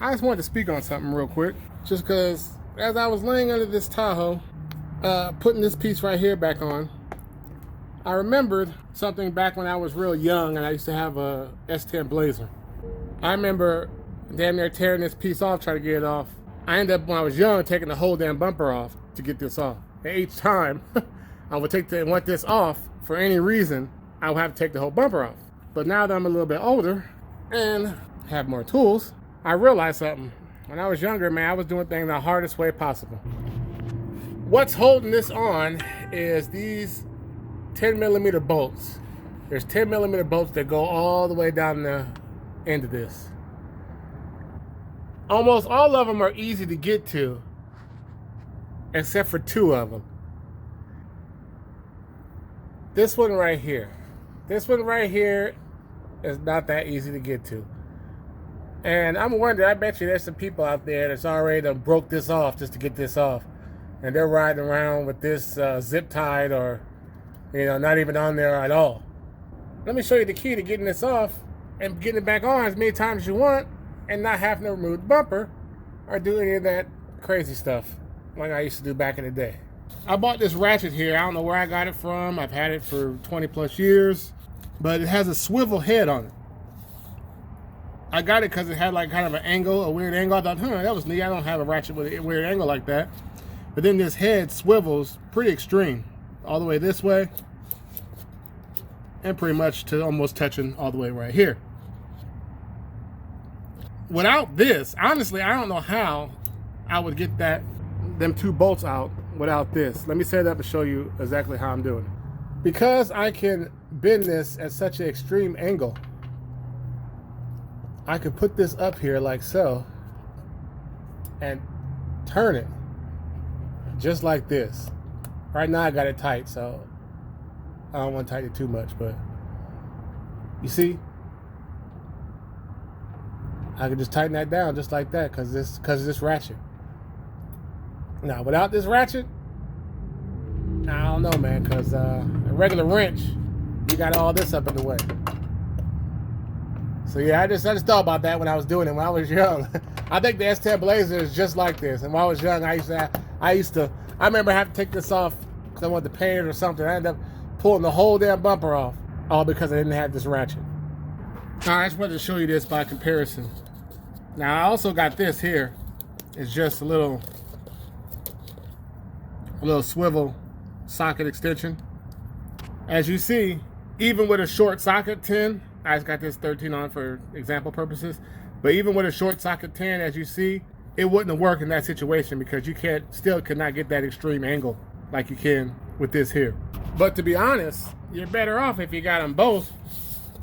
I just wanted to speak on something real quick, just because as I was laying under this Tahoe, putting this piece right here back on, I remembered something back when I was real young and I used to have a S10 Blazer. I remember damn near tearing this piece off, trying to get it off. I ended up, when I was young, taking the whole damn bumper off to get this off. And each time I would want this off for any reason, I would have to take the whole bumper off. But now that I'm a little bit older and have more tools, I realized something. When I was younger, man, I was doing things the hardest way possible. What's holding this on is these 10mm bolts. There's 10mm bolts that go all the way down the end of this. Almost all of them are easy to get to, except for two of them. This one right here. This one right here is not that easy to get to. And I'm wondering, I bet you there's some people out there that's already done broke this off just to get this off. And they're riding around with this zip tied or, not even on there at all. Let me show you the key to getting this off and getting it back on as many times as you want and not having to remove the bumper or do any of that crazy stuff like I used to do back in the day. I bought this ratchet here. I don't know where I got it from. I've had it for 20 plus years, but it has a swivel head on it. I got it because it had like kind of an angle, a weird angle. I thought, that was neat. I don't have a ratchet with a weird angle like that. But then this head swivels pretty extreme, all the way this way, and pretty much to almost touching all the way right here. Without this, honestly, I don't know how I would get them two bolts out without this. Let me set it up and show you exactly how I'm doing it. Because I can bend this at such an extreme angle, I could put this up here like so and turn it just like this. Right now I got it tight, so I don't want to tighten it too much, but you see, I can just tighten that down just like that because this ratchet. Now without this ratchet, I don't know, man, because a regular wrench, you got all this up in the way. So yeah, I just thought about that when I was doing it when I was young. I think the S10 Blazer is just like this. And when I was young, I remember having to take this off because I wanted to paint it or something. I ended up pulling the whole damn bumper off, all because I didn't have this ratchet. All right, I just wanted to show you this by comparison. Now I also got this here. It's just a little swivel socket extension. As you see, even with a short socket 10, I just got this 13 on for example purposes, but even with a short socket 10, as you see, it wouldn't have worked in that situation because you still could not get that extreme angle like you can with this here. But to be honest, you're better off if you got them both,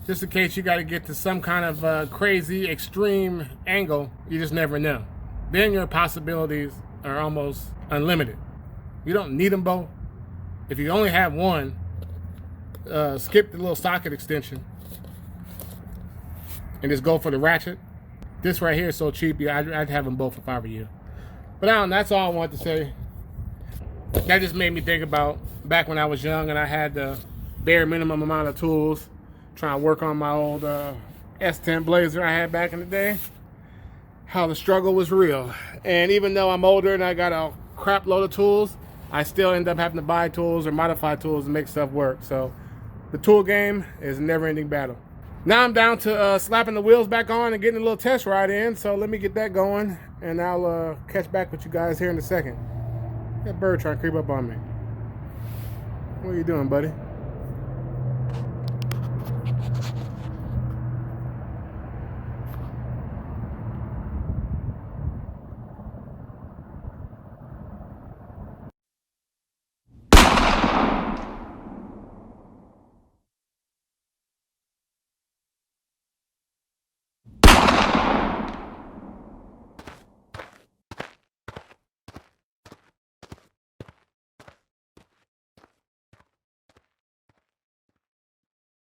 just in case you got to get to some kind of crazy extreme angle. You just never know. Then your possibilities are almost unlimited. You don't need them both. If you only have one, skip the little socket extension and just go for the ratchet. This right here is so cheap, I'd have them both if I were you. But that's all I wanted to say. That just made me think about back when I was young and I had the bare minimum amount of tools, trying to work on my old S10 Blazer I had back in the day. How the struggle was real. And even though I'm older and I got a crap load of tools, I still end up having to buy tools or modify tools to make stuff work. So the tool game is a never-ending battle. Now I'm down to slapping the wheels back on and getting a little test ride in. So let me get that going and I'll catch back with you guys here in a second. That bird trying to creep up on me. What are you doing, buddy?